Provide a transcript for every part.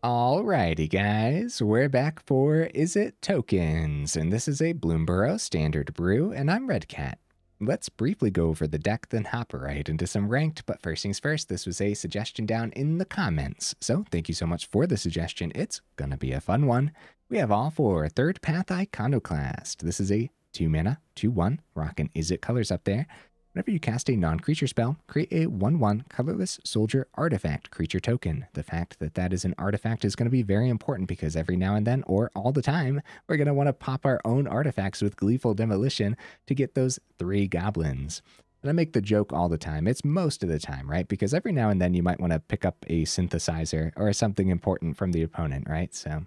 Alrighty guys, we're back for Izzet tokens, and this is a Bloomburrow standard brew, and I'm Red Cat. Let's briefly go over the deck, then hop right into some ranked, but first things first, this was a suggestion down in the comments, so thank you so much for the suggestion. It's gonna be a fun one. We have all for Third Path Iconoclast. This is a 2-mana, 2/1, rockin' Izzet colors up there. Whenever you cast a non-creature spell, create a 1/1 colorless soldier artifact creature token. The fact that that is an artifact is going to be very important because every now and then, or all the time, we're going to want to pop our own artifacts with Gleeful Demolition to get those 3 goblins. And I make the joke all the time. It's most of the time, right? Because every now and then you might want to pick up a synthesizer or something important from the opponent, right? So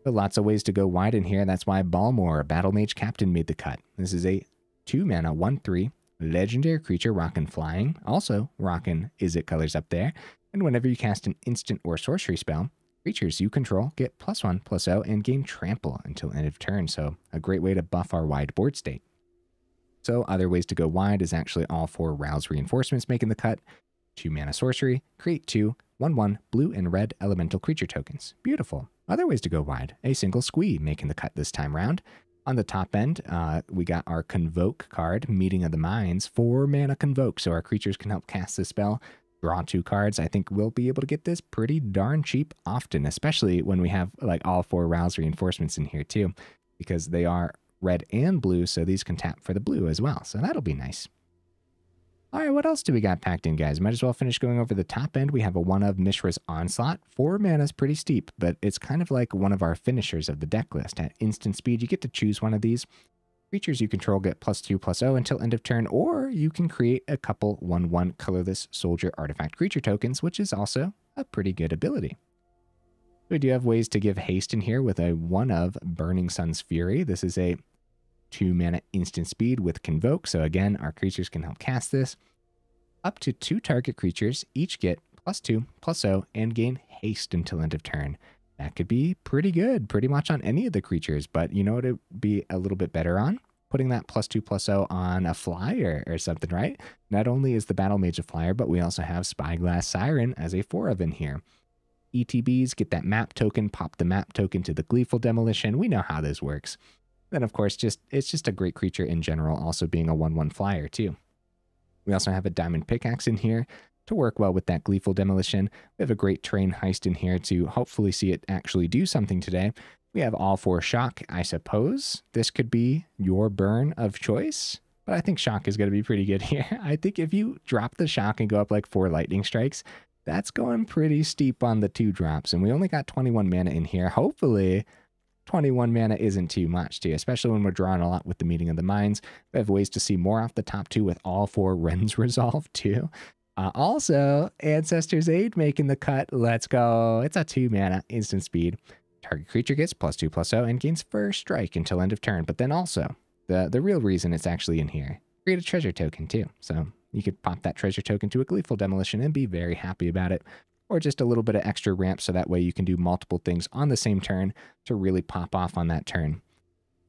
lots of ways to go wide in here. That's why Balmor, Battlemage Captain, made the cut. This is a 2-mana, 1/3. Legendary creature rockin' flying, also rockin' Izzet colors up there. And whenever you cast an instant or sorcery spell, creatures you control get +1/+0 and gain trample until end of turn. So a great way to buff our wide board state. So other ways to go wide is actually all 4 Rouse Reinforcements making the cut. 2-mana sorcery, create 2 1/1 blue and red elemental creature tokens. Beautiful. Other ways to go wide, a single Squee making the cut this time round. On the top end, we got our Convoke card, Meeting of the Minds, 4-mana Convoke, so our creatures can help cast this spell, draw 2 cards. I think we'll be able to get this pretty darn cheap often, especially when we have like all 4 Rouse Reinforcements in here too, because they are red and blue, so these can tap for the blue as well, so that'll be nice. All right, what else do we got packed in, guys? Might as well finish going over the top end. We have a 1 of Mishra's Onslaught. 4 mana is pretty steep, but it's kind of like one of our finishers of the deck list. At instant speed, you get to choose one of these. Creatures you control get +2/+0 until end of turn, or you can create a couple 1/1 colorless soldier artifact creature tokens, which is also a pretty good ability. We do have ways to give haste in here with a 1 of Burning Sun's Fury. This is a 2-mana instant speed with Convoke, so again, our creatures can help cast this. Up to 2 target creatures each get +2/+0 and gain haste until end of turn. That could be pretty good, pretty much on any of the creatures, but you know what it would be a little bit better on? Putting that +2/+0 on a flyer or something, right? Not only is the Battlemage a flyer, but we also have Spyglass Siren as a 4 of in here. ETBs get that map token, pop the map token to the Gleeful Demolition. We know how this works. Then, of course, it's just a great creature in general, also being a 1/1 flyer, too. We also have a Diamond Pickaxe in here to work well with that Gleeful Demolition. We have a great Train Heist in here to hopefully see it actually do something today. We have all 4 Shock. I suppose this could be your burn of choice, but I think Shock is going to be pretty good here. I think if you drop the Shock and go up like 4 Lightning Strikes, that's going pretty steep on the 2 drops, and we only got 21 mana in here. Hopefully 21 mana isn't too much too, especially when we're drawing a lot with the Meeting of the Minds. We have ways to see more off the top 2 with all 4 Wrenn's Resolve too. Also, Ancestor's Aid making the cut. Let's go. It's a 2-mana instant speed. Target creature gets +2/+0 and gains First Strike until end of turn. But then also, the real reason it's actually in here, create a treasure token too. So you could pop that treasure token to a Gleeful Demolition and be very happy about it. Or just a little bit of extra ramp so that way you can do multiple things on the same turn to really pop off on that turn.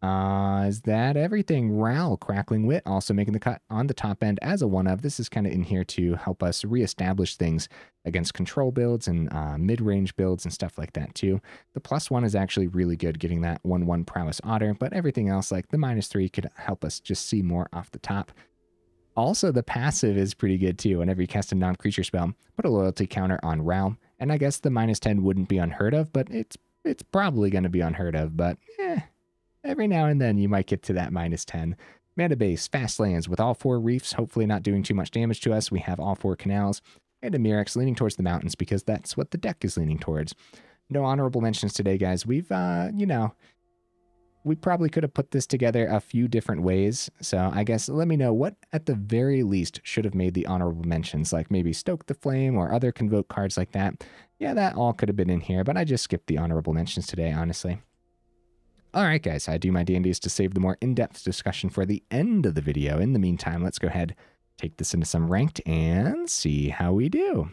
Is that everything? Ral, Crackling Wit, also making the cut on the top end as a 1 of. This is kind of in here to help us reestablish things against control builds and mid-range builds and stuff like that too. The +1 is actually really good, getting that 1/1 Prowess Otter, but everything else like the -3 could help us just see more off the top. Also, the passive is pretty good too. Whenever you cast a non-creature spell, put a loyalty counter on Ral. And I guess the -10 wouldn't be unheard of, but it's probably going to be unheard of. But every now and then you might get to that -10. Mana base, fast lands with all 4 reefs, hopefully not doing too much damage to us. We have all 4 canals and a Mirrex leaning towards the mountains because that's what the deck is leaning towards. No honorable mentions today, guys. We've, we probably could have put this together a few different ways. So I guess let me know what at the very least should have made the honorable mentions, like maybe Stoke the Flame or other Convoke cards like that. Yeah, that all could have been in here, but I just skipped the honorable mentions today, honestly. All right, guys, I do my dandiest to save the more in-depth discussion for the end of the video. In the meantime, let's go ahead, take this into some ranked and see how we do.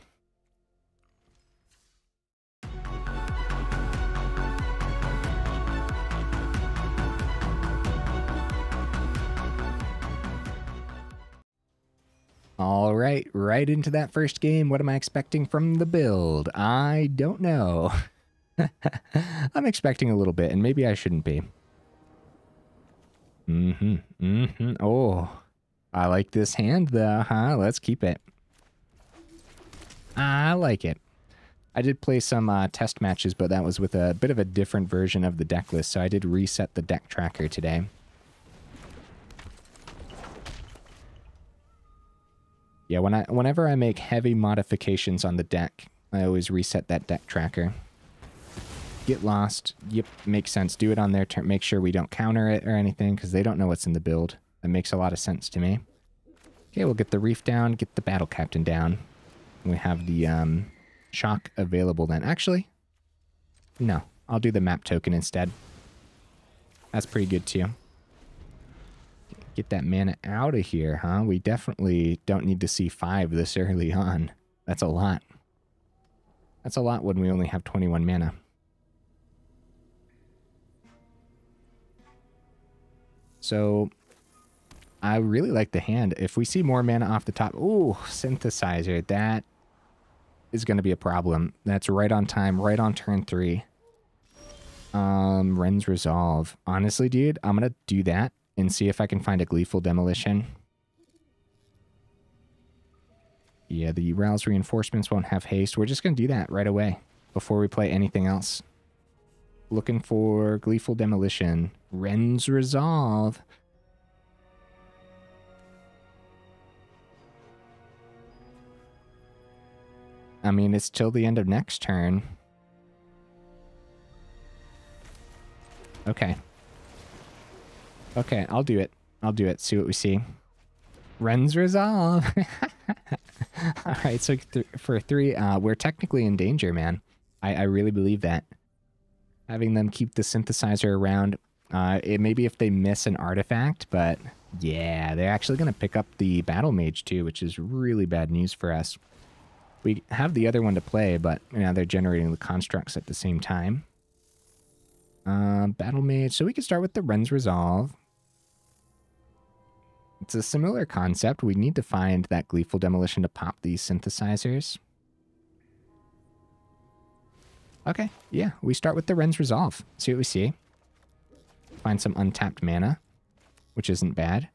All right, right into that first game. What am I expecting from the build? I don't know. I'm expecting a little bit, and maybe I shouldn't be. Oh, I like this hand, though, huh? Let's keep it. I like it. I did play some test matches, but that was with a bit of a different version of the deck list, so I did reset the deck tracker today. Yeah, whenever I make heavy modifications on the deck, I always reset that deck tracker. Get lost. Yep, makes sense. Do it on their turn. Make sure we don't counter it or anything, because they don't know what's in the build. That makes a lot of sense to me. Okay, we'll get the Reef down, get the Battle Captain down. We have the Shock available then. Actually, no. I'll do the map token instead. That's pretty good too. Get that mana out of here, huh? We definitely don't need to see 5 this early on. That's a lot. That's a lot when we only have 21 mana. So, I really like the hand. If we see more mana off the top... Ooh, Synthesizer. That is going to be a problem. That's right on time, right on turn 3. Wrenn's Resolve. Honestly, dude, I'm going to do that and see if I can find a Gleeful Demolition. Yeah, the Rouse Reinforcements won't have haste. We're just going to do that right away before we play anything else. Looking for Gleeful Demolition. Wrenn's Resolve. I mean, it's till the end of next turn. Okay. Okay, I'll do it. I'll do it. See what we see. Wrenn's Resolve. Alright, so for 3, we're technically in danger, man. I really believe that. Having them keep the Synthesizer around, maybe if they miss an artifact, but yeah, they're actually going to pick up the Battlemage too, which is really bad news for us. We have the other one to play, but you know, they're generating the constructs at the same time. Battlemage, so we can start with the Wrenn's Resolve. It's a similar concept. We need to find that Gleeful Demolition to pop these Synthesizers. Okay, yeah, we start with the Wrenn's Resolve. See what we see. Find some untapped mana, which isn't bad.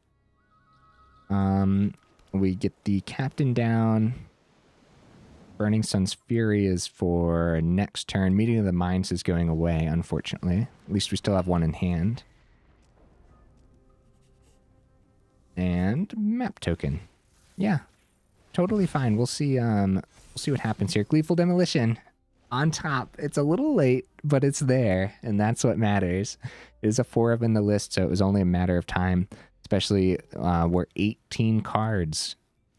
We get the Captain down. Burning Sun's Fury is for next turn. Meeting of the Minds is going away, unfortunately. At least we still have one in hand. And map token. Yeah, totally fine. We'll see what happens here. Gleeful Demolition on top. It's a little late, but it's there, and that's what matters. It is a 4 of in the list, so it was only a matter of time. Especially we're 18 cards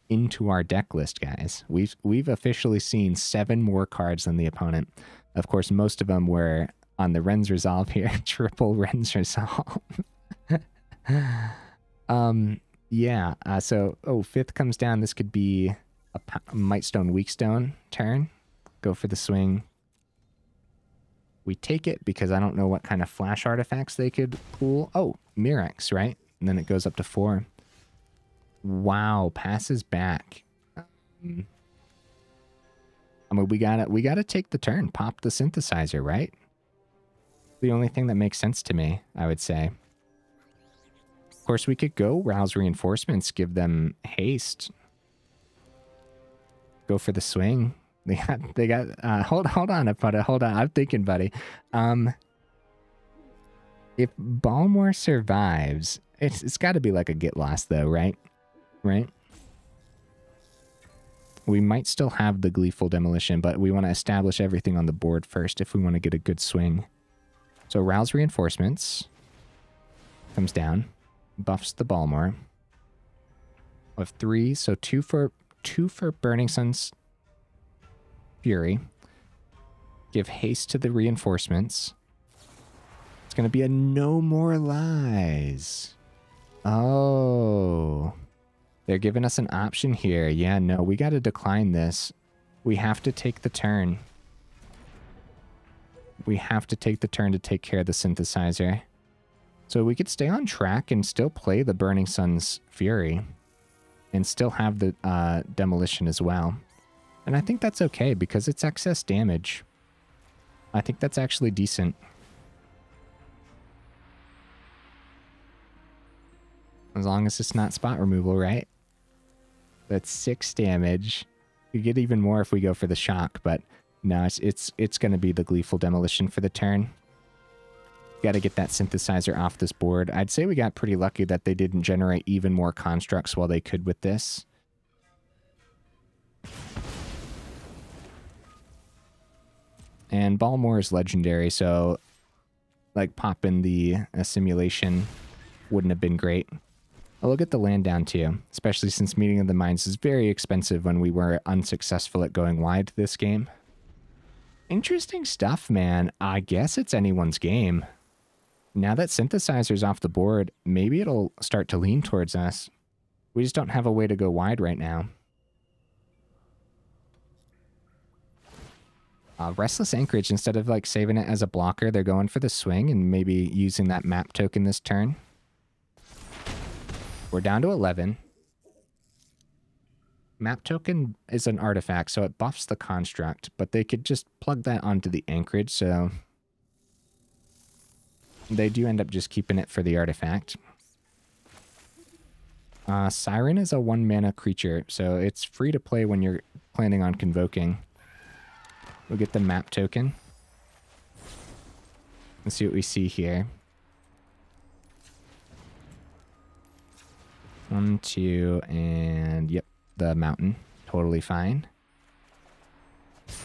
into our deck list, guys. We've officially seen 7 more cards than the opponent. Of course, most of them were on the Wrenn's Resolve here. Triple Wrenn's Resolve. Yeah, so, 5th comes down. This could be a Mightstone Weakstone turn. Go for the swing. We take it because I don't know what kind of flash artifacts they could pull. Oh, Mirrex, right? And then it goes up to 4. Wow, passes back. I mean, we gotta take the turn. Pop the Synthesizer, right? The only thing that makes sense to me, I would say. Of course, we could go Rouse Reinforcements, give them haste. Go for the swing. They got hold on, buddy. Hold on. I'm thinking, buddy. If Balmor survives, it's got to be like a get lost though, right? Right? We might still have the Gleeful Demolition, but we want to establish everything on the board first if we want to get a good swing. So Rouse Reinforcements comes down. Buffs the Balmor. Of 3, so 2 for Burning Sun's Fury. Give haste to the reinforcements. It's going to be a No More Lies. Oh. They're giving us an option here. Yeah, no, we got to decline this. We have to take the turn. We have to take the turn to take care of the Synthesizer. So we could stay on track and still play the Burning Sun's Fury. and still have the demolition as well. And I think that's okay because it's excess damage. I think that's actually decent. As long as it's not spot removal, right? That's 6 damage. You get even more if we go for the shock, but no, it's going to be the Gleeful Demolition for the turn. Got to get that synthesizer off this board. I'd say we got pretty lucky that they didn't generate even more constructs while they could with this. And Balmor is legendary, so like popping the simulation wouldn't have been great. I'll get the land down too, especially since Meeting of the Minds is very expensive when we were unsuccessful at going wide this game. Interesting stuff, man. I guess it's anyone's game. Now that Synthesizer's off the board, maybe it'll start to lean towards us. We just don't have a way to go wide right now. Restless Anchorage, instead of like saving it as a blocker, they're going for the swing and maybe using that map token this turn. We're down to 11. Map token is an artifact, so it buffs the construct, but they could just plug that onto the anchorage, so they do end up just keeping it for the artifact. Siren is a 1-mana creature, so it's free to play when you're planning on convoking. We'll get the map token. Let's see what we see here. 1, 2, and yep, the mountain. Totally fine.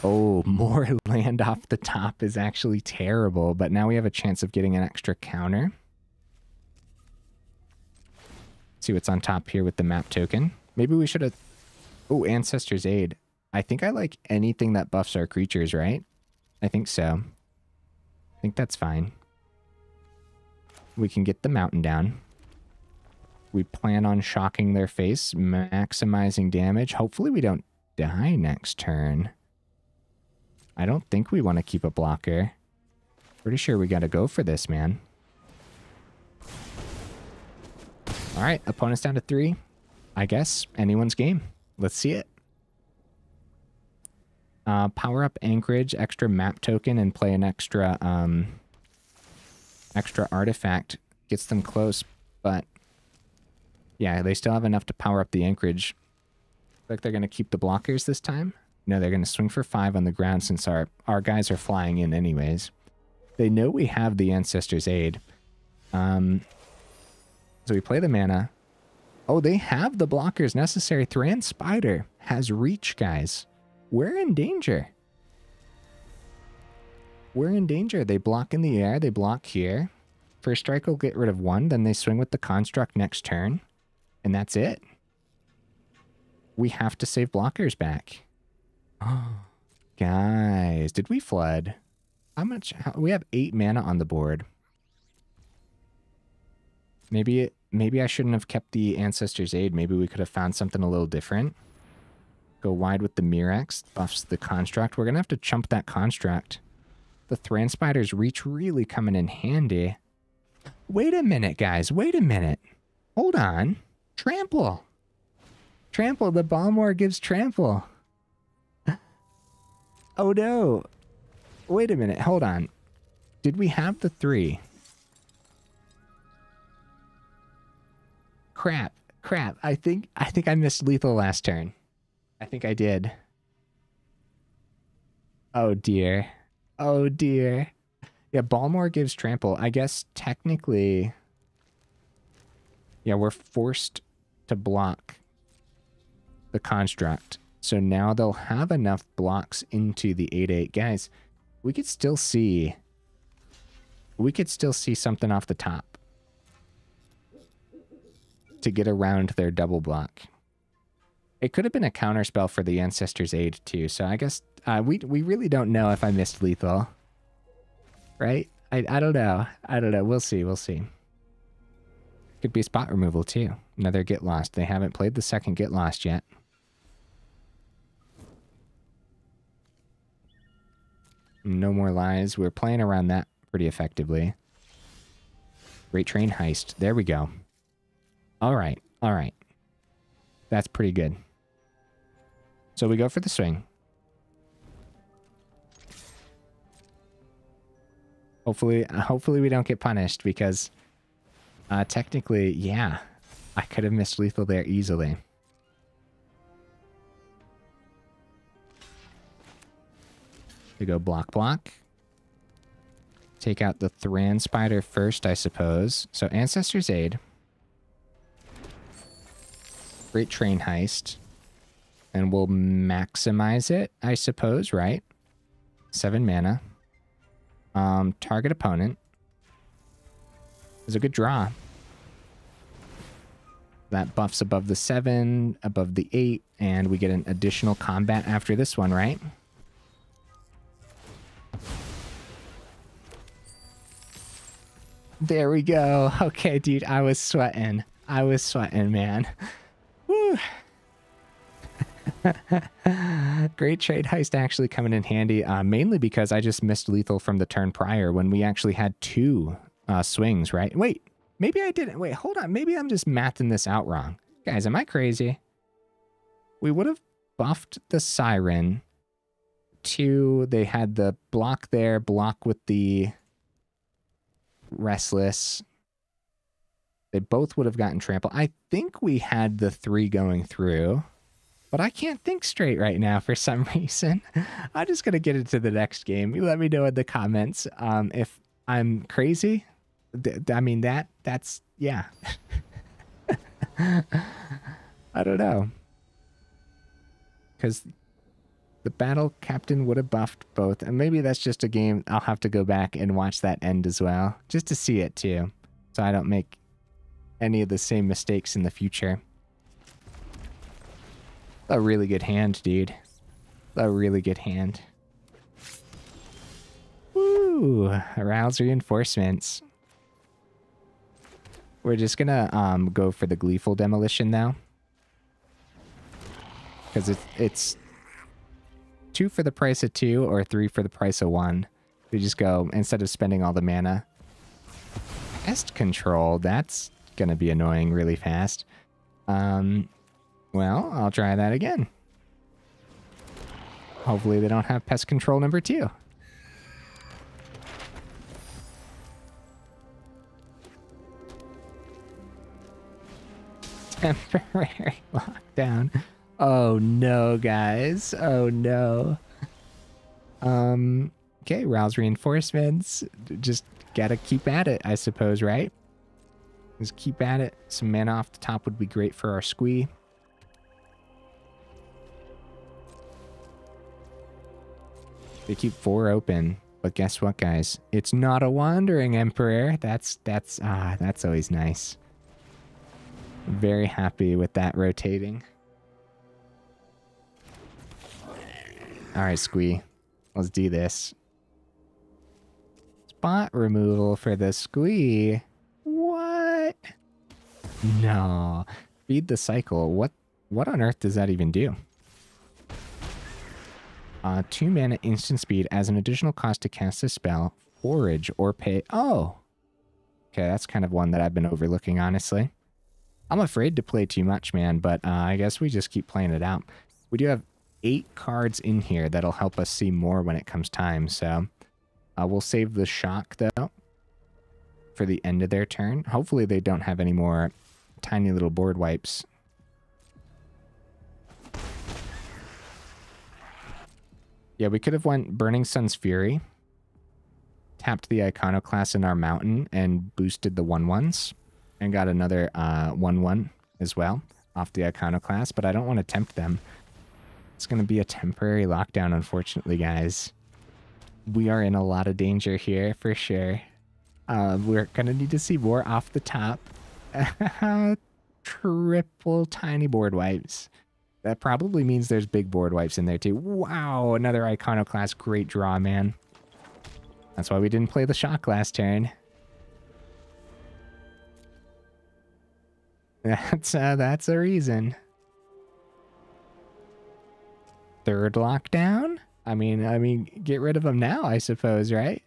Oh, more land off the top is actually terrible, but now we have a chance of getting an extra counter. See what's on top here with the map token. Maybe we should have... Oh, Ancestor's Aid. I think I like anything that buffs our creatures, right? I think so. I think that's fine. We can get the mountain down. We plan on shocking their face, maximizing damage. Hopefully we don't die next turn. I don't think we want to keep a blocker. Pretty sure we got to go for this, man. All right, opponent's down to 3. I guess anyone's game. Let's see it. Power up Anchorage, extra map token, and play an extra extra artifact. Gets them close, but yeah, they still have enough to power up the Anchorage. Looks like they're going to keep the blockers this time. No, they're going to swing for 5 on the ground since our guys are flying in anyways. They know we have the Ancestor's Aid. So we play the mana. Oh, they have the blockers necessary. Thran Spider has reach, guys. We're in danger. We're in danger. They block in the air. They block here. First strike will get rid of 1. Then they swing with the construct next turn. And that's it. We have to save blockers back. Guys, did we flood? How much? We have 8 mana on the board. Maybe I shouldn't have kept the Ancestor's Aid. Maybe we could have found something a little different. Go wide with the Mirrex, buffs the construct. We're going to have to chump that construct. The Thran Spider's reach really coming in handy. Wait a minute, guys. Wait a minute. Hold on. Trample. Trample. The Balmor gives trample. Oh, no. Wait a minute. Hold on. Did we have the 3? Crap. Crap. I think I missed lethal last turn. I think I did. Oh, dear. Oh, dear. Yeah, Balmor gives trample. I guess technically... Yeah, we're forced to block the construct. So now they'll have enough blocks into the 8/8. Guys, we could still see... We could still see something off the top to get around their double block. It could have been a counterspell for the Ancestor's Aid too, so I guess we really don't know if I missed lethal. Right? I don't know. I don't know. We'll see. We'll see. Could be spot removal too. Another Get Lost. They haven't played the second Get Lost yet. No More Lies. We're playing around that pretty effectively. Great Train Heist. There we go. All right. All right. That's pretty good. So we go for the swing. Hopefully we don't get punished because technically, yeah, I could have missed lethal there easily. We go block, block. Take out the Thran Spider first, I suppose. So Ancestor's Aid. Great Train Heist. And we'll maximize it, I suppose, right? 7 mana. Target opponent. Is a good draw. That buffs above the 7, above the 8, and we get an additional combat after this one, right? There we go. Okay, dude, I was sweating. I was sweating, man. Woo. Great trade heist actually coming in handy, mainly because I just missed lethal from the turn prior when we actually had 2 swings, right? Wait, maybe I didn't. Wait, hold on. Maybe I'm just mathing this out wrong. Guys, am I crazy? We would have buffed the Siren to, they had the block there, block with the Restless. They both would have gotten trample. I think we had the 3 going through, but I can't think straight right now for some reason. I'm just going to get into the next game. You let me know in the comments if I'm crazy. I mean, that's, yeah. I don't know. Because the battle captain would have buffed both. And maybe that's just a game I'll have to go back and watch that end as well. Just to see it too. So I don't make any of the same mistakes in the future. A really good hand, dude. A really good hand. Woo! Arouse reinforcements. We're just gonna go for the Gleeful Demolition now. Because it's 2 for the price of 2 or 3 for the price of 1. We just go, instead of spending all the mana. Pest control, that's gonna be annoying really fast. Well, I'll try that again. Hopefully they don't have pest control number 2. Temporary lockdown. Oh no, guys. Oh no. Okay, rouse reinforcements. Just gotta keep at it, I suppose, right? Just keep at it. Some mana off the top would be great for our Squee. They keep 4 open, but guess what, guys? It's not a Wandering Emperor. That's always nice. Very happy with that rotating. All right, Squee. Let's do this. Spot removal for the Squee. What? No. Feed the cycle. What on earth does that even do? 2 mana instant speed as an additional cost to cast a spell, forage, or pay. Oh. Okay, that's kind of one that I've been overlooking, honestly. I'm afraid to play too much, man, but I guess we just keep playing it out. We do have 8 cards in here that'll help us see more when it comes time, so we'll save the shock, though, for the end of their turn. Hopefully they don't have any more tiny little board wipes. Yeah, we could have went Burning Sun's Fury, tapped the Iconoclast in our mountain, and boosted the 1/1s, and got another 1/1 as well off the Iconoclast, but I don't want to tempt them. It's going to be a temporary lockdown, unfortunately, guys. We are in a lot of danger here, for sure. We're going to need to see more off the top. Triple tiny board wipes. That probably means there's big board wipes in there too. Wow, another Iconoclast. Great draw, man. That's why we didn't play the shock last turn. That's a reason. Third lockdown? I mean, get rid of them now, I suppose, right?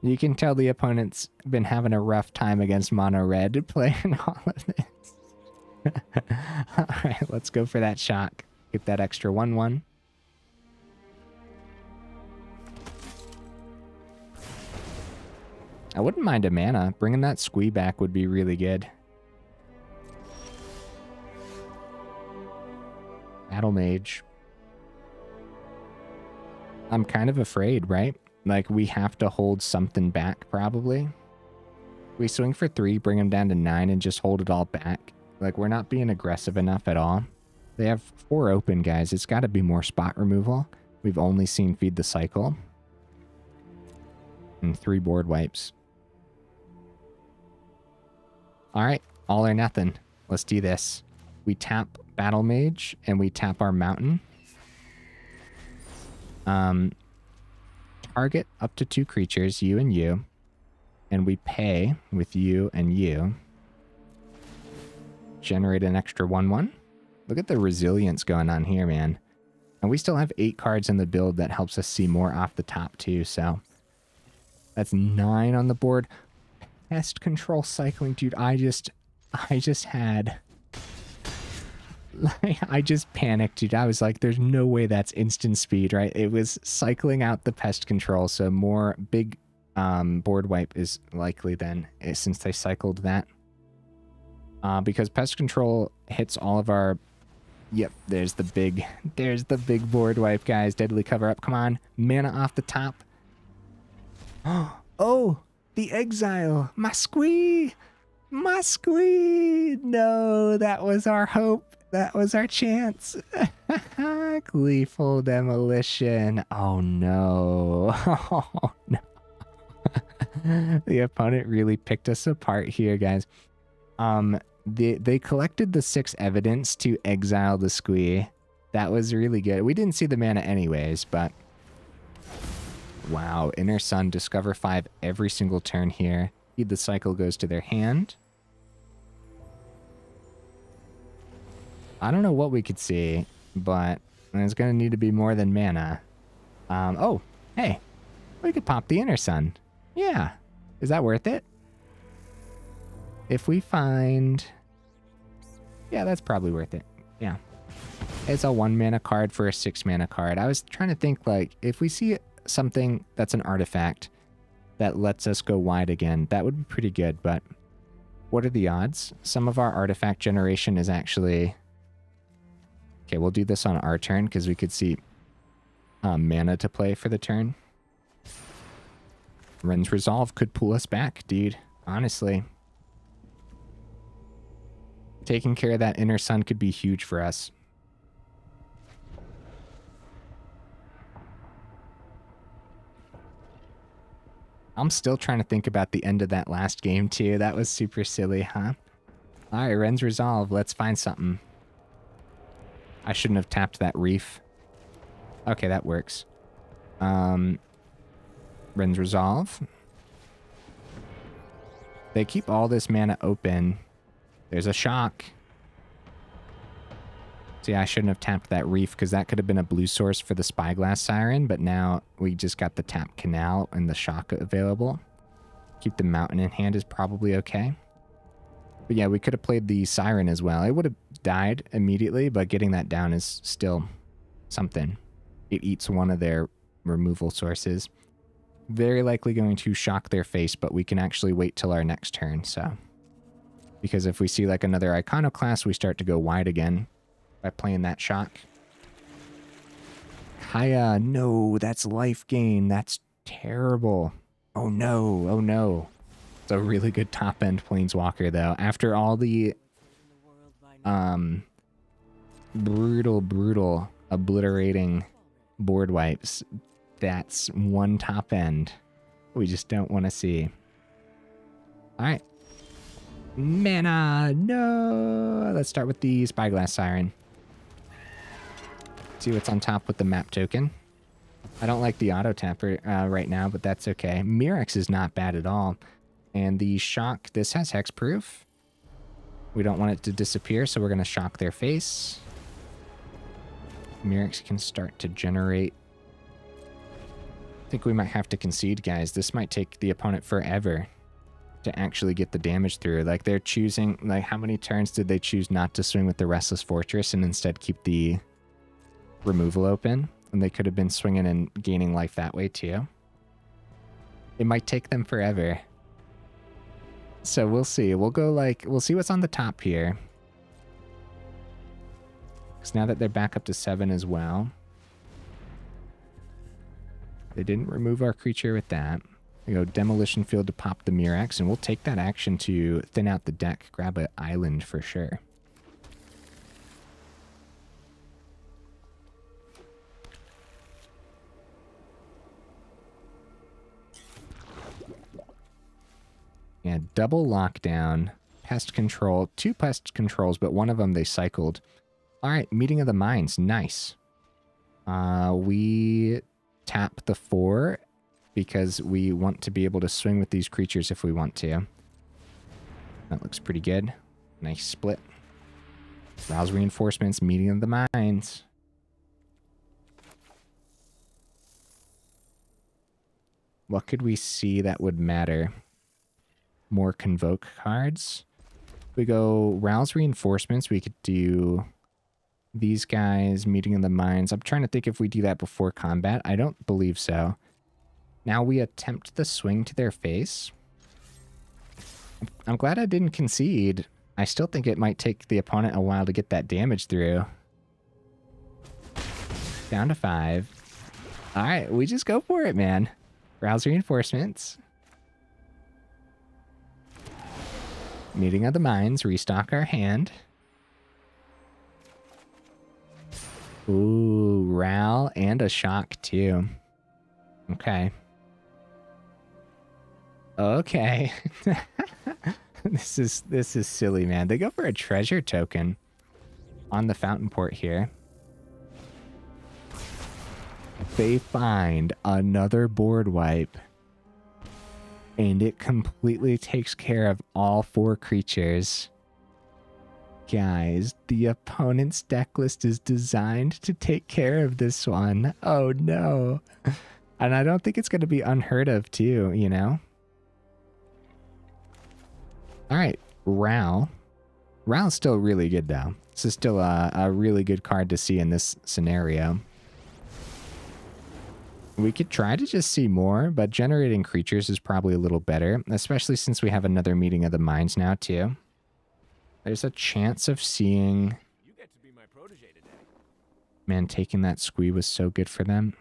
You can tell the opponent's been having a rough time against mono red playing all of this. All right, let's go for that shock. Get that extra 1/1. I wouldn't mind a mana. Bringing that Squee back would be really good. Battlemage. I'm kind of afraid, right? Like, we have to hold something back, probably. We swing for 3, bring them down to 9, and just hold it all back. Like, we're not being aggressive enough at all. They have 4 open, guys. It's got to be more spot removal. We've only seen Feed the Cycle. And 3 board wipes. All right, all or nothing. Let's do this. We tap Battlemage, and we tap our Mountain. Target up to 2 creatures, you and you. And we pay with you and you. Generate an extra 1/1. Look at the resilience going on here, man. And we still have 8 cards in the build that helps us see more off the top too, so. That's 9 on the board. Pest control cycling, dude. I just had... I just panicked, dude. I was like, there's no way that's instant speed, right? It was cycling out the pest control, so more big board wipe is likely then, since they cycled that. Because pest control hits all of our... Yep, there's the big board wipe, guys. Deadly cover up. Come on. Mana off the top. Oh, the exile. My Squee. My Squee. No, that was our hope. That was our chance. Gleeful Demolition. Oh, no. Oh, no. The opponent really picked us apart here, guys. They collected the 6 evidence to exile the Squee. That was really good. We didn't see the mana anyways, but... Wow, Inner Sun, discover 5 every single turn here. Feed the Cycle goes to their hand. I don't know what we could see, but there's going to need to be more than mana. Oh, hey, we could pop the Inner Sun. Yeah, is that worth it? If we find... Yeah, that's probably worth it. Yeah. It's a 1 mana card for a 6 mana card. I was trying to think, like, if we see something that's an artifact that lets us go wide again, that would be pretty good, but what are the odds? Some of our artifact generation is actually... Okay, we'll do this on our turn because we could see mana to play for the turn. Wrenn's Resolve could pull us back, dude. Honestly. Taking care of that Inner Sun could be huge for us. I'm still trying to think about the end of that last game, too. That was super silly, huh? Alright, Wrenn's Resolve. Let's find something. I shouldn't have tapped that Reef. Okay, that works. Wrenn's Resolve. They keep all this mana open. There's a shock. See, I shouldn't have tapped that Reef because that could have been a blue source for the Spyglass Siren, but now we just got the tap Canal and the shock available. Keep the Mountain in hand is probably okay. But yeah, we could have played the Siren as well. It would have died immediately, but getting that down is still something. It eats one of their removal sources. Very likely going to shock their face, but we can actually wait till our next turn, so. Because if we see like another Iconoclast, we start to go wide again by playing that shock. Kaya, no, that's life gain. That's terrible. Oh no, oh no. It's a really good top-end Planeswalker, though. After all the brutal, obliterating board wipes, that's one top-end we just don't want to see. All right. Mana! No! Let's start with the Spyglass Siren. See what's on top with the map token. I don't like the auto-tapper right now, but that's okay. Mirrex is not bad at all. And the shock, this has hexproof. We don't want it to disappear, so we're going to shock their face. Mirrex can start to generate think we might have to concede, guys. This might take the opponent forever to actually get the damage through. Like, they're choosing, like, how many turns did they choose not to swing with the Restless Fortress and instead keep the removal open? And they could have been swinging and gaining life that way too. It might take them forever. So we'll see. We'll go like, we'll see what's on the top here. Because now that they're back up to 7 as well. They didn't remove our creature with that. We go Demolition Field to pop the Mirrex, and we'll take that action to thin out the deck, grab an island for sure. Yeah, double lockdown, pest control, 2 pest controls, but one of them they cycled. All right, Meeting of the Minds, nice. We tap the 4 because we want to be able to swing with these creatures if we want to. That looks pretty good. Nice split. Rouse Reinforcements, Meeting of the Minds. What could we see that would matter? More Convoke cards. We go Rouse Reinforcements. We could do these guys, Meeting of the Minds. I'm trying to think if we do that before combat. I don't believe so. Now we attempt the swing to their face. I'm glad I didn't concede. I still think it might take the opponent a while to get that damage through. Down to 5. All right, we just go for it, man. Rouse Reinforcements. Meeting of the Minds, restock our hand. Ooh, Ral and a shock too. Okay. Okay. This is silly, man. They go for a treasure token on the fountain port here. They find another board wipe. And it completely takes care of all 4 creatures. Guys, the opponent's deck list is designed to take care of this one. Oh no. And I don't think it's going to be unheard of too, you know? Alright, Ral. Ral's still really good though. This is still a really good card to see in this scenario. We could try to just see more, but generating creatures is probably a little better, especially since we have another Meeting of the Minds now, too. There's a chance of seeing... You get to be my protege today. Man, taking that Squee was so good for them.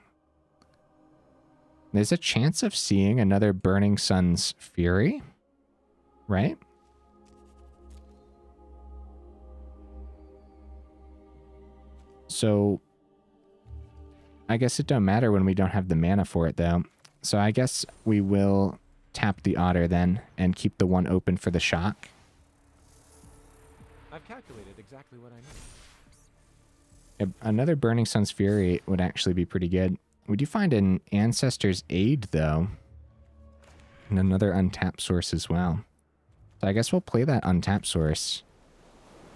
There's a chance of seeing another Burning Sun's Fury, right? So... I guess it don't matter when we don't have the mana for it, though. So I guess we will tap the Otter then and keep the 1 open for the shock. I've calculated exactly what I need. Another Burning Sun's Fury would actually be pretty good. We do find an Ancestor's Aid, though. And another untapped source as well. So I guess we'll play that untapped source.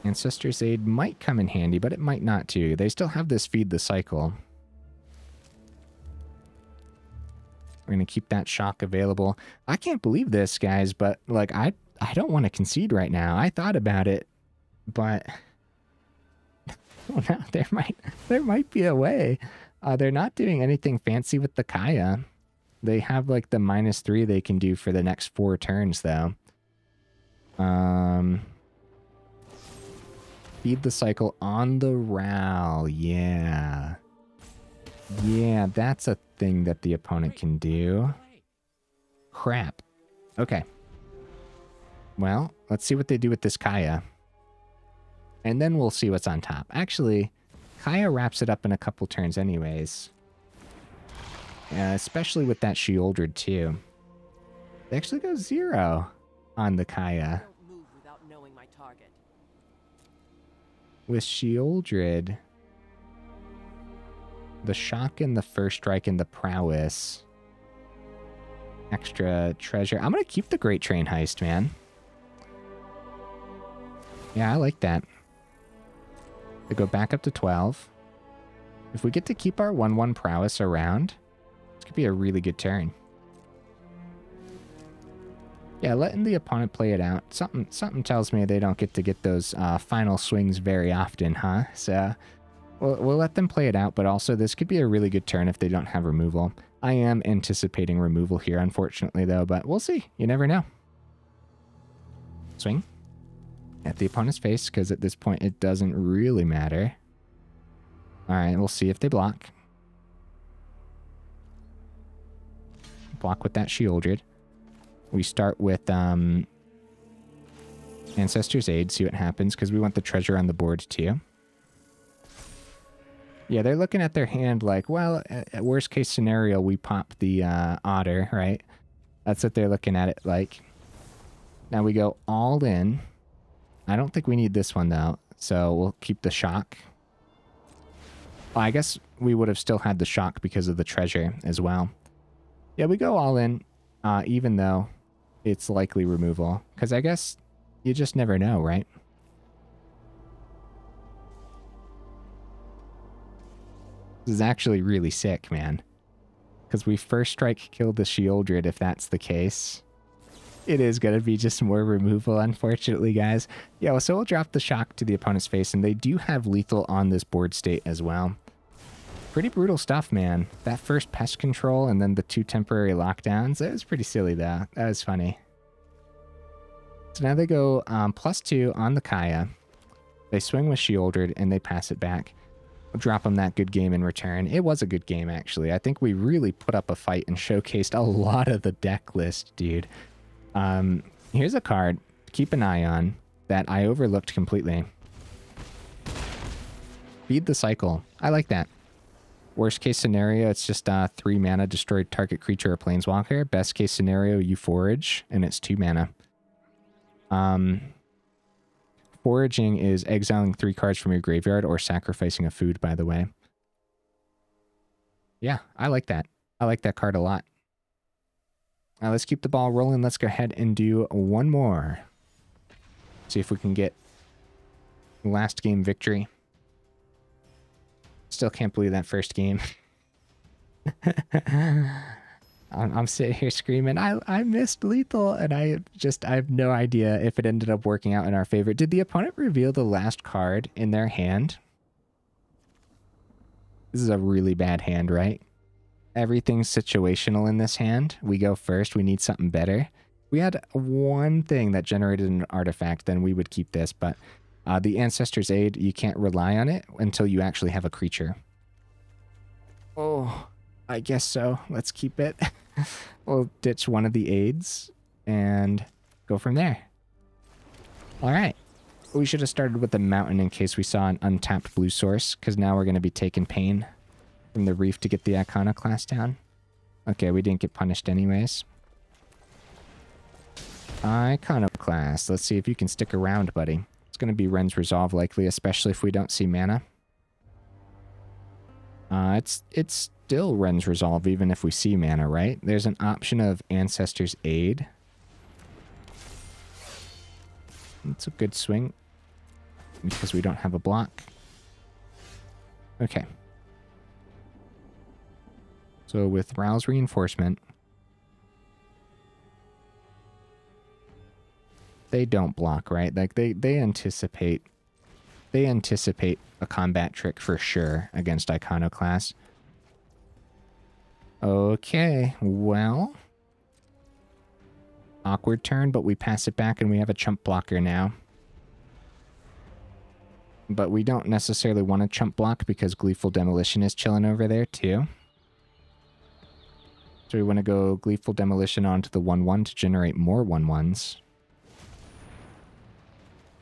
Ancestor's Aid might come in handy, but it might not too. They still have this Feed the Cycle. We're going to keep that shock available. I can't believe this, guys, but like I don't want to concede right now. I thought about it, but oh no, there might be a way. They're not doing anything fancy with the Kaya. They have like the -3 they can do for the next 4 turns though. Feed the Cycle on the Ral. Yeah. Yeah, that's a thing that the opponent can do. Crap. Okay. Well, let's see what they do with this Kaya. And then we'll see what's on top. Actually, Kaya wraps it up in a couple turns anyways. Especially with that Sheoldred too. They actually go 0 on the Kaya. Don't move without knowing my target. With Sheoldred... the shock and the first strike and the prowess. Extra treasure. I'm going to keep the Great Train Heist, man. Yeah, I like that. They go back up to 12. If we get to keep our 1/1 prowess around, it's Could be a really good turn. Yeah, letting the opponent play it out. Something tells me they don't get to get those final swings very often, huh? So we'll let them play it out, but also this could be a really good turn if they don't have removal. I am anticipating removal here, unfortunately, though, but we'll see. You never know. Swing at the opponent's face, because at this point it doesn't really matter. All right, we'll see if they block. Block with that Shieldred. We start with Ancestor's Aid, see what happens, because we want the treasure on the board too. Yeah, they're looking at their hand like, well, at worst case scenario, we pop the Otter, right? That's what they're looking at it like. Now we go all in. I don't think we need this one, though, so we'll keep the Shock. Well, I guess we would have still had the Shock because of the treasure as well. Yeah, we go all in, even though it's likely removal, because I guess you just never know, right? This is actually really sick, man. Because we first strike killed the Shieldred, if that's the case. It is going to be just more removal, unfortunately, guys. Yeah, well, so we'll drop the Shock to the opponent's face, and they do have lethal on this board state as well. Pretty brutal stuff, man. That first pest control and then the 2 temporary lockdowns, that was pretty silly, though. That was funny. So now they go +2 on the Kaya. They swing with Shieldred, and they pass it back. We'll drop them that good game in return. It was a good game, actually. I think we really put up a fight and showcased a lot of the deck list, dude. Here's a card to keep an eye on that I overlooked completely. Feed the Cycle. I like that. Worst case scenario, it's just 3 mana, destroyed target creature or planeswalker. Best case scenario, you forage, and it's 2 mana. Foraging is exiling 3 cards from your graveyard or sacrificing a food, by the way. Yeah, I like that. I like that card a lot. Let's keep the ball rolling. Let's go ahead and do one more. See if we can get last game victory. Still can't believe that first game. I'm sitting here screaming, I missed lethal, and I have no idea if it ended up working out in our favor. Did the opponent reveal the last card in their hand? This is a really bad hand, right? Everything's situational in this hand. We go first. We need something better. We had one thing that generated an artifact, then we would keep this, but the Ancestor's Aid, you can't rely on it until you actually have a creature. Oh, I guess so. Let's keep it. We'll ditch one of the aids and go from there. All right. We should have started with the mountain in case we saw an untapped blue source, because now we're going to be taking pain from the reef to get the Iconoclast down. Okay, we didn't get punished anyways. Iconoclast. Let's see if you can stick around, buddy. It's going to be Wrenn's Resolve likely, especially if we don't see mana. It's still Wrenn's Resolve even if we see mana, right? There's an option of Ancestor's Aid. It's a good swing because we don't have a block. Okay. So with Rouse Reinforcement, they don't block, right? Like they anticipate a combat trick for sure against Iconoclast. Okay, well, awkward turn, but we pass it back and we have a chump blocker now. But we don't necessarily want a chump block because Gleeful Demolition is chilling over there too. So we want to go Gleeful Demolition onto the 1/1 to generate more 1/1s.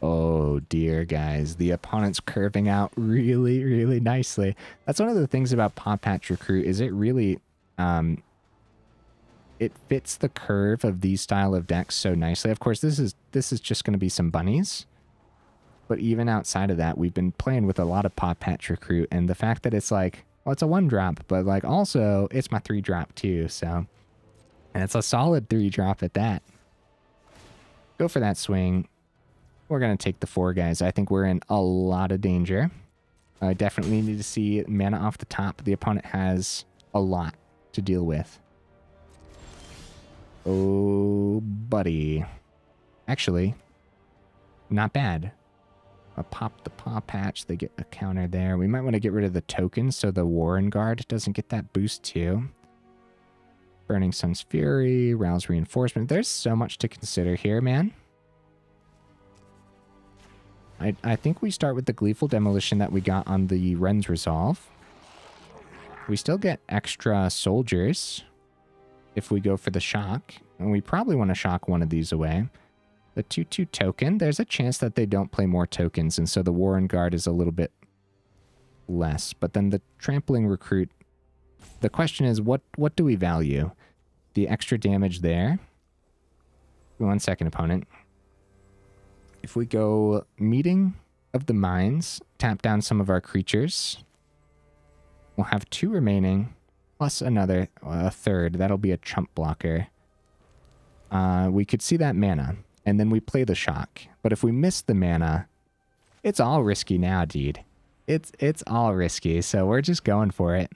Oh dear, guys. The opponent's curving out really, really nicely. That's one of the things about Paw Patch Recruit is it really... it fits the curve of these style of decks so nicely. Of course, this is just going to be some bunnies. But even outside of that, we've been playing with a lot of Paw Patch Recruit. And the fact that it's like... well, it's a 1-drop, but like also it's my 3-drop too, so... and it's a solid 3-drop at that. Go for that swing. We're going to take the 4, guys. I think we're in a lot of danger. I definitely need to see mana off the top. The opponent has a lot. to deal with. Oh, buddy. Actually, not bad. I'll pop the paw patch. They get a counter there. We might want to get rid of the tokens so the Warren Guard doesn't get that boost too. Burning Sun's Fury, Rouse Reinforcement. There's so much to consider here, man. I think we start with the Gleeful Demolition that we got on the Wrenn's Resolve. We still get extra soldiers if we go for the shock. And we probably want to shock one of these away. The 2/2 token, there's a chance that they don't play more tokens, and so the Warren Guard is a little bit less. But then the Trampling Recruit, the question is, what do we value? The extra damage there. 1 second, opponent. If we go Meeting of the Minds, tap down some of our creatures, we'll have 2 remaining, plus another, a third. That'll be a chump blocker. We could see that mana, and then we play the shock. But if we miss the mana, it's all risky now, dude. It's all risky, so we're just going for it.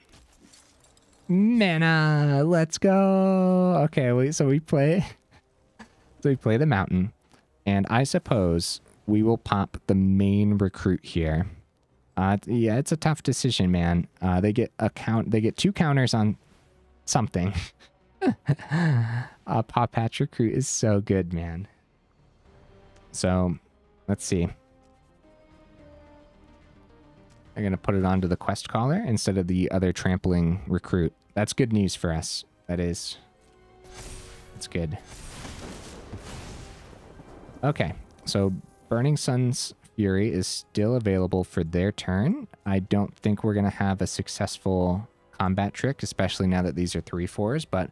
Mana, let's go. Okay, so we play the mountain, and I suppose we will pop the main recruit here. Yeah, it's a tough decision, man. They get 2 counters on something. Paw Patch Recruit is so good, man. So, let's see. I'm going to put it onto the Quest Caller instead of the other Trampling Recruit. That's good news for us. That is. That's good. Okay, so Burning Sun's Fury is still available for their turn. I don't think we're going to have a successful combat trick, especially now that these are 3/4s, but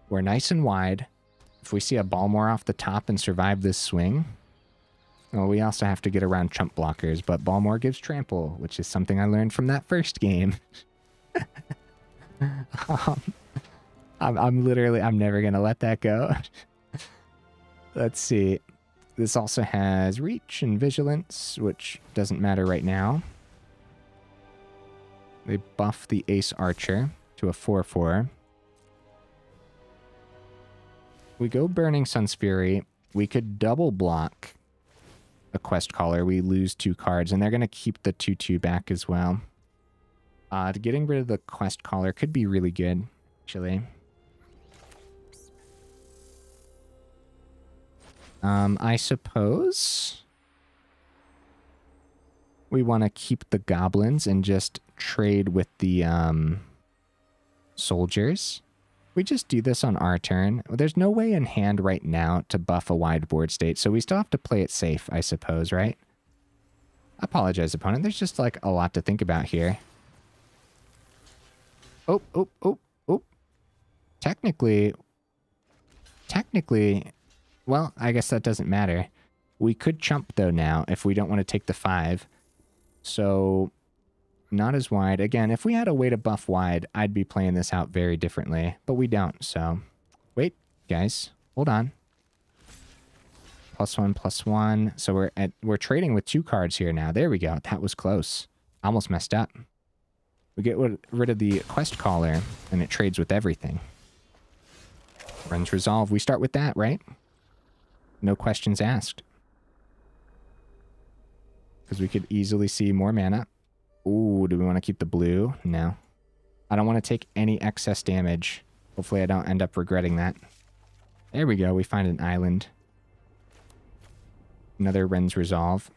we're nice and wide. If we see a Balmor off the top and survive this swing, well, we also have to get around chump blockers, but Balmor gives trample, which is something I learned from that first game. I'm never going to let that go. Let's see. This also has Reach and Vigilance, which doesn't matter right now. They buff the Ace Archer to a 4/4. We go Burning Sun's Fury. We could double block a Quest Caller. We lose 2 cards, and they're going to keep the 2/2 back as well. Getting rid of the Quest Caller could be really good, actually. I suppose we want to keep the goblins and just trade with the soldiers. We just do this on our turn. There's no way in hand right now to buff a wide board state, so we still have to play it safe, I suppose, right? I apologize, opponent. There's just like a lot to think about here. Oh. Technically, well, I guess that doesn't matter. We could chump, though, now, if we don't want to take the 5. So, not as wide. Again, if we had a way to buff wide, I'd be playing this out very differently. But we don't, so... Wait, guys. Hold on. +1/+1. So we're trading with 2 cards here now. There we go. That was close. Almost messed up. We get rid of the Quest Caller, and it trades with everything. Wrenn's Resolve. We start with that, right? No questions asked. Because we could easily see more mana. Ooh, do we want to keep the blue? No. I don't want to take any excess damage. Hopefully I don't end up regretting that. There we go. We find an island. Another Wrenn's Resolve.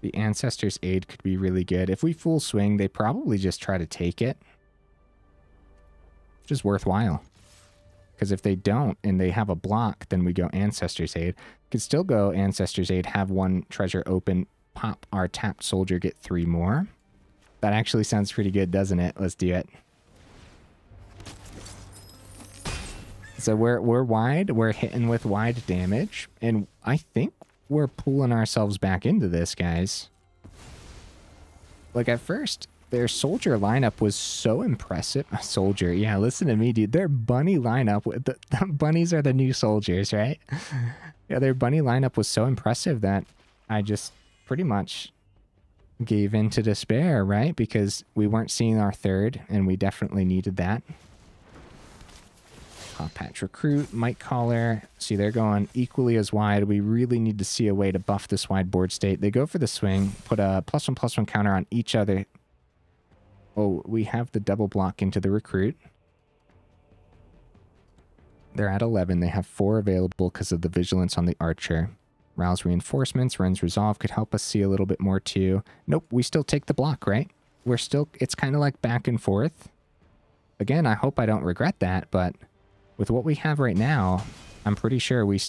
The Ancestor's Aid could be really good. If we full swing, they probably just try to take it. Which is worthwhile. Because if they don't and they have a block, then we go Ancestor's Aid. Could still go Ancestor's Aid, have 1 treasure open, pop our tapped soldier, get 3 more. That actually sounds pretty good, doesn't it? Let's do it. So we're wide, we're hitting with wide damage, and I think we're pulling ourselves back into this, guys. Like, at first, their soldier lineup was so impressive. Soldier, yeah, listen to me, dude. Their bunny lineup, the bunnies are the new soldiers, right? Yeah, their bunny lineup was so impressive that I just pretty much gave in to despair, right? Because we weren't seeing our third, and we definitely needed that. Top Patch Recruit, Might Caller. See, they're going equally as wide. We really need to see a way to buff this wide board state. They go for the swing, put a +1/+1 counter on each other. Oh, we have the double block into the Recruit. They're at 11. They have 4 available because of the Vigilance on the Archer. Rouse Reinforcements, Wren's Resolve could help us see a little bit more too. Nope, we still take the block, right? We're still, it's kind of like back and forth. Again, I hope I don't regret that, but with what we have right now, I'm pretty sure we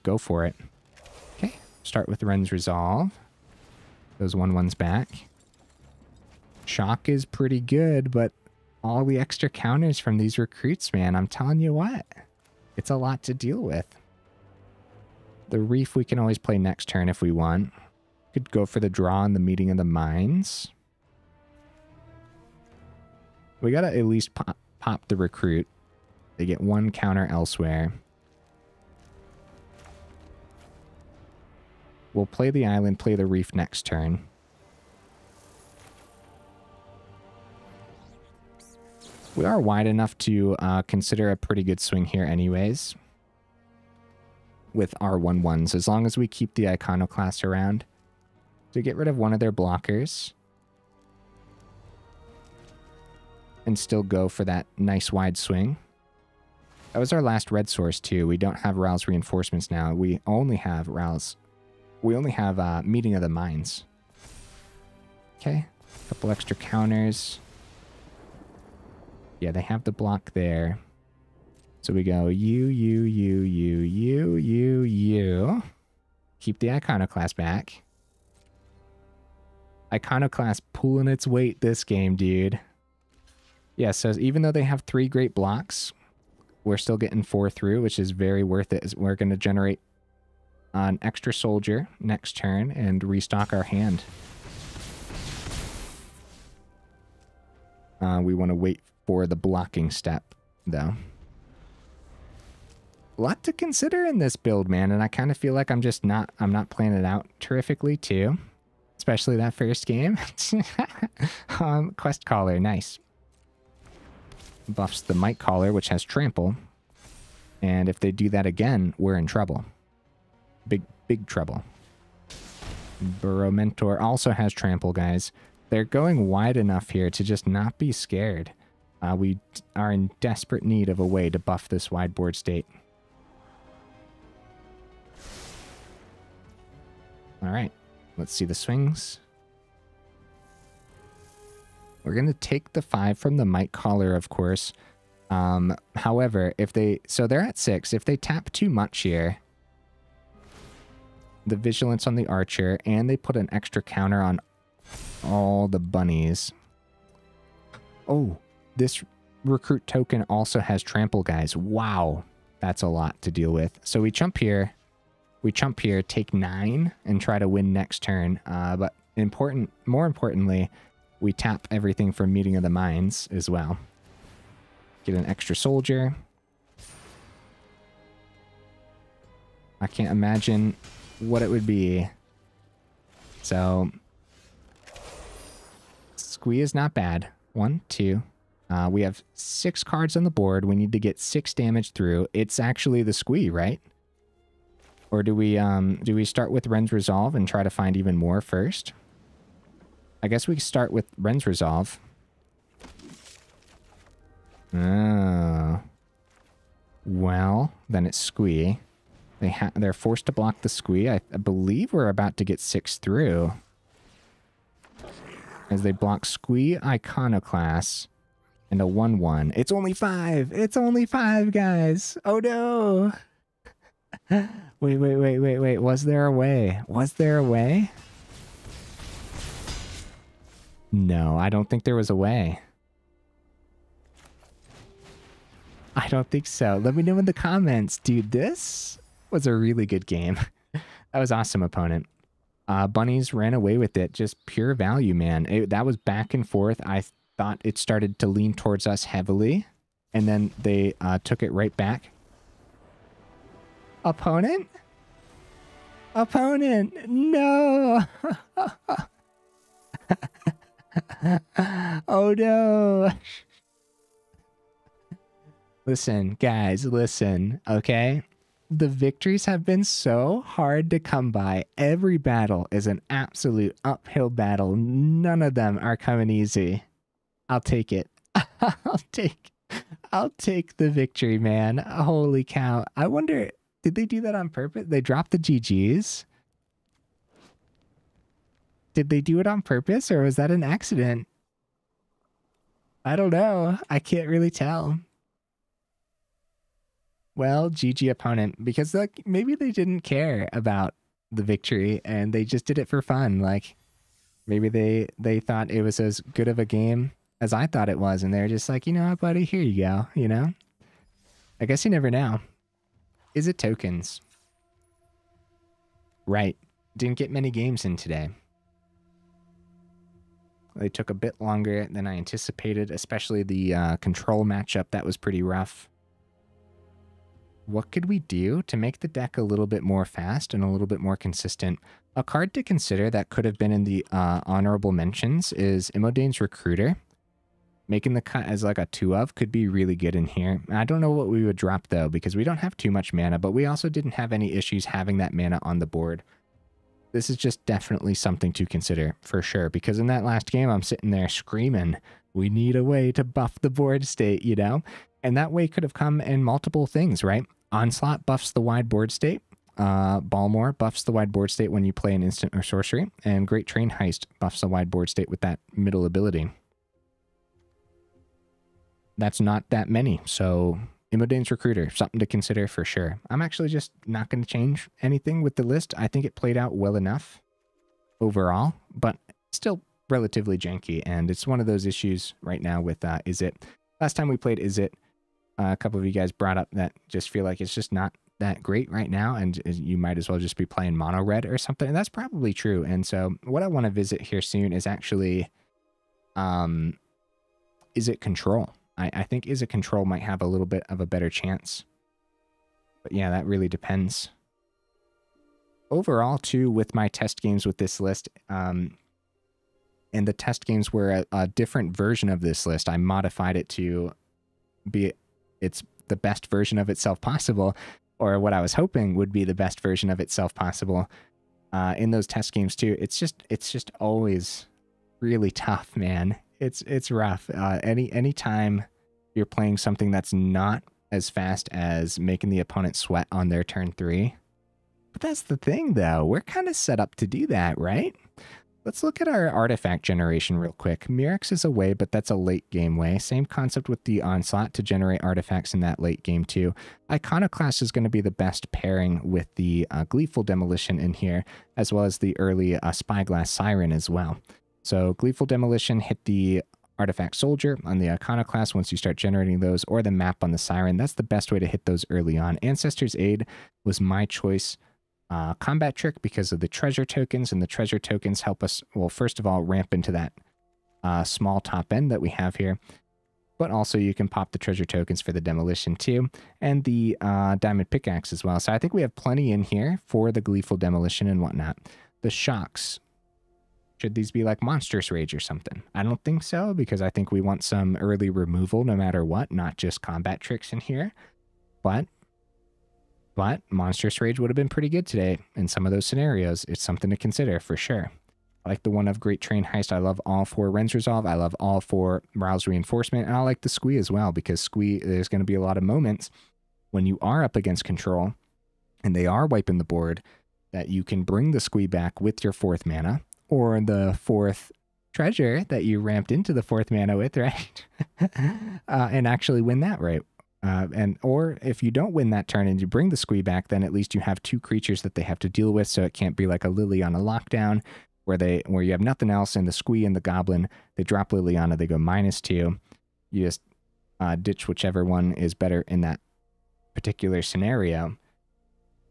go for it. Okay, start with Wren's Resolve. Those 1/1s back. Shock is pretty good, but all the extra counters from these recruits, man, I'm telling you what. It's a lot to deal with. The Reef we can always play next turn if we want. Could go for the draw in the Meeting of the Minds. We gotta at least pop the Recruit. They get 1 counter elsewhere. We'll play the island, play the Reef next turn. We are wide enough to consider a pretty good swing here anyways. With our 1/1s, as long as we keep the Iconoclast around. To get rid of one of their blockers. And still go for that nice wide swing. That was our last red source too. We don't have Rouse Reinforcements now. We only have Rouse. We only have Meeting of the Minds. Okay, a couple extra counters. Yeah, they have the block there. So we go you. Keep the Iconoclast back. Iconoclast pulling its weight this game, dude. Yeah, so even though they have 3 great blocks, we're still getting 4 through, which is very worth it. We're going to generate an extra soldier next turn and restock our hand. We want to wait for the blocking step, though. A lot to consider in this build, man, and I kind of feel like I'm not playing it out terrifically, too. Especially that first game. Quest Caller, nice. Buffs the Might Caller, which has Trample. And if they do that again, we're in trouble. Big trouble. Burrow Mentor also has Trample, guys. They're going wide enough here to just not be scared. We are in desperate need of a way to buff this wide board state. Alright, let's see the swings. We're going to take the 5 from the Might Caller, of course. However, so they're at 6. If they tap too much here, the Vigilance on the Archer, and they put an extra counter on all the bunnies. Oh, this Recruit token also has Trample, guys. Wow, that's a lot to deal with. So we chump here. We chump here, take 9, and try to win next turn. But more importantly, we tap everything from Meeting of the Minds as well. Get an extra soldier. I can't imagine what it would be. So, Squee is not bad. 1, 2. We have 6 cards on the board. We need to get 6 damage through. It's actually the Squee, right? Or do we start with Wren's Resolve and try to find even more first? I guess we start with Wren's Resolve. Oh. Well, then it's Squee. They're forced to block the Squee. I believe we're about to get 6 through. As they block Squee, Iconoclast, and a 1/1. It's only 5! It's only 5, guys! Oh no! Wait. Was there a way? Was there a way? No, I don't think there was a way. I don't think so. Let me know in the comments. Dude, this was a really good game. That was awesome, opponent. Bunnies ran away with it. Just pure value, man. That was back and forth. I thought it started to lean towards us heavily. And then they took it right back. Opponent? Opponent! No! Oh no. Listen, guys, listen, okay? The victories have been so hard to come by. Every battle is an absolute uphill battle. None of them are coming easy. I'll take it. I'll take the victory, man. Holy cow. I wonder, did they do that on purpose? They dropped the GGs? Did they do it on purpose, or was that an accident? I don't know. I can't really tell. Well, GG opponent, because like maybe they didn't care about the victory and they just did it for fun. Like maybe they thought it was as good of a game as I thought it was, and they're just like, you know what, buddy, here you go, you know? I guess you never know. Izzet tokens. Right. Didn't get many games in today. They took a bit longer than I anticipated, especially the control matchup. That was pretty rough. What could we do to make the deck a little bit more fast and a little bit more consistent? A card to consider that could have been in the honorable mentions is Imodane's Recruiter. Making the cut as like a 2-of could be really good in here. I don't know what we would drop though, because we don't have too much mana, but we also didn't have any issues having that mana on the board. This is just definitely something to consider for sure, because in that last game, I'm sitting there screaming, we need a way to buff the board state, you know? And that way could have come in multiple things, right? Onslaught buffs the wide board state. Balmor buffs the wide board state when you play an instant or sorcery. And Great Train Heist buffs the wide board state with that middle ability. That's not that many, so Imodane's Recruiter, something to consider for sure. I'm actually just not going to change anything with the list. I think it played out well enough overall, but still relatively janky, and it's one of those issues right now with Izzet. Last time we played Izzet, a couple of you guys brought up that just feel like it's just not that great right now, and you might as well just be playing mono red or something, and that's probably true. And so what I want to visit here soon is actually Izzet Control. I think Izzet Control might have a little bit of a better chance. But yeah, that really depends. Overall, too, with my test games with this list, and the test games were a different version of this list, I modified it to be it's the best version of itself possible, or what I was hoping would be the best version of itself possible. In those test games, too, it's just always really tough, man. It's rough. Any time you're playing something that's not as fast as making the opponent sweat on their turn 3. But that's the thing, though. We're kind of set up to do that, right? Let's look at our artifact generation real quick. Mirrex is a way, but that's a late game way. Same concept with the Onslaught to generate artifacts in that late game, too. Iconoclast is going to be the best pairing with the Gleeful Demolition in here, as well as the early Spyglass Siren as well. So Gleeful Demolition hit the Artifact Soldier on the Iconoclast once you start generating those, or the map on the Siren. That's the best way to hit those early on. Ancestor's Aid was my choice combat trick because of the treasure tokens, and the treasure tokens help us, well, first of all, ramp into that small top end that we have here. But also you can pop the treasure tokens for the demolition too, and the diamond pickaxe as well. So I think we have plenty in here for the Gleeful Demolition and whatnot. The shocks. Should these be like Monstrous Rage or something? I don't think so, because I think we want some early removal no matter what, not just combat tricks in here. But Monstrous Rage would have been pretty good today in some of those scenarios. It's something to consider for sure. I like the one of Great Train Heist. I love all 4 Wrenn's Resolve. I love all 4 Morale's Reinforcement. And I like the Squee as well, because Squee, there's going to be a lot of moments when you are up against control and they are wiping the board that you can bring the Squee back with your 4th mana, or the 4th treasure that you ramped into the 4th mana with, right? And actually win that, right? Or if you don't win that turn and you bring the Squee back, then at least you have 2 creatures that they have to deal with, so it can't be like a Lily on a lockdown where you have nothing else, and the Squee and the Goblin, they drop Liliana, they go -2. You just ditch whichever one is better in that particular scenario.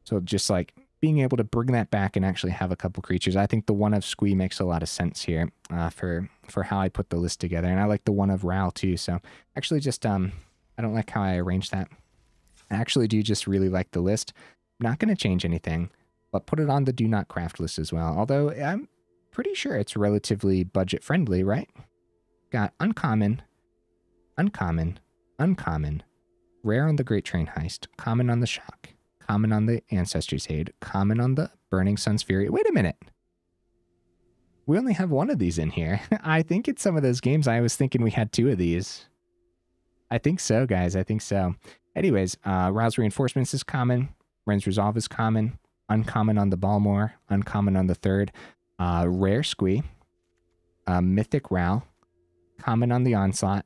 So just like being able to bring that back and actually have a couple creatures, I think the one of Squee makes a lot of sense here for how I put the list together. And I like the one of Ral too. So actually just, I don't like how I arranged that. I actually do just really like the list. I'm not going to change anything, but put it on the Do Not Craft list as well. Although pretty sure it's relatively budget friendly, right? Got uncommon, uncommon, uncommon, rare on the Great Train Heist, common on the Shock, common on the Ancestry's Aid, common on the Burning Sun's Fury. Wait a minute. We only have one of these in here. I think it's some of those games I was thinking we had two of these. I think so, guys. I think so. Anyways, Rouse Reinforcements is common. Wrenn's Resolve is common. Uncommon on the Balmor. Uncommon on the third. Rare Squee. Mythic Row. Common on the Onslaught.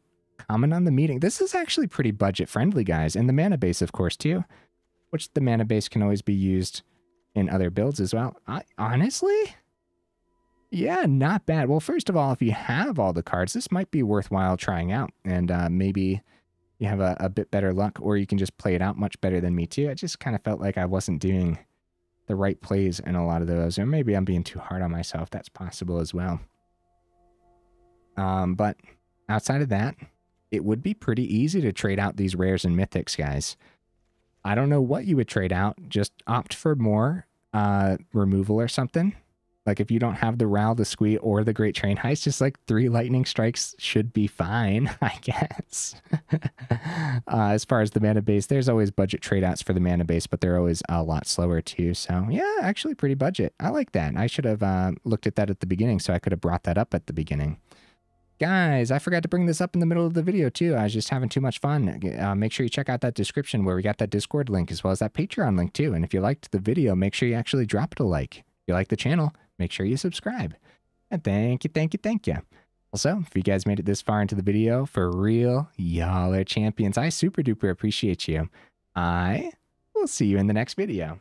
Common on the Meeting. This is actually pretty budget friendly, guys. And the mana base, of course, too. Which the mana base can always be used in other builds as well. Honestly? Yeah, not bad. Well, first of all, if you have all the cards, this might be worthwhile trying out. And maybe you have a bit better luck, or you can just play it out much better than me too. I just kind of felt like I wasn't doing the right plays in a lot of those. Or maybe I'm being too hard on myself. That's possible as well. But outside of that, it would be pretty easy to trade out these rares and mythics, guys. I don't know what you would trade out. Just opt for more removal or something. Like if you don't have the Row, the Squee, or the Great Train Heist, just like 3 lightning strikes should be fine, I guess. As far as the mana base, there's always budget trade outs for the mana base, but they're always a lot slower too. So yeah, actually pretty budget. I like that. I should have looked at that at the beginning, so I could have brought that up at the beginning. Guys, I forgot to bring this up in the middle of the video too. I was just having too much fun. Make sure you check out that description where we got that Discord link as well as that Patreon link too. And if you liked the video, make sure you actually drop it a like. If you like the channel, make sure you subscribe. And thank you, thank you, thank you. Also, if you guys made it this far into the video, for real, y'all are champions. I super duper appreciate you. I will see you in the next video.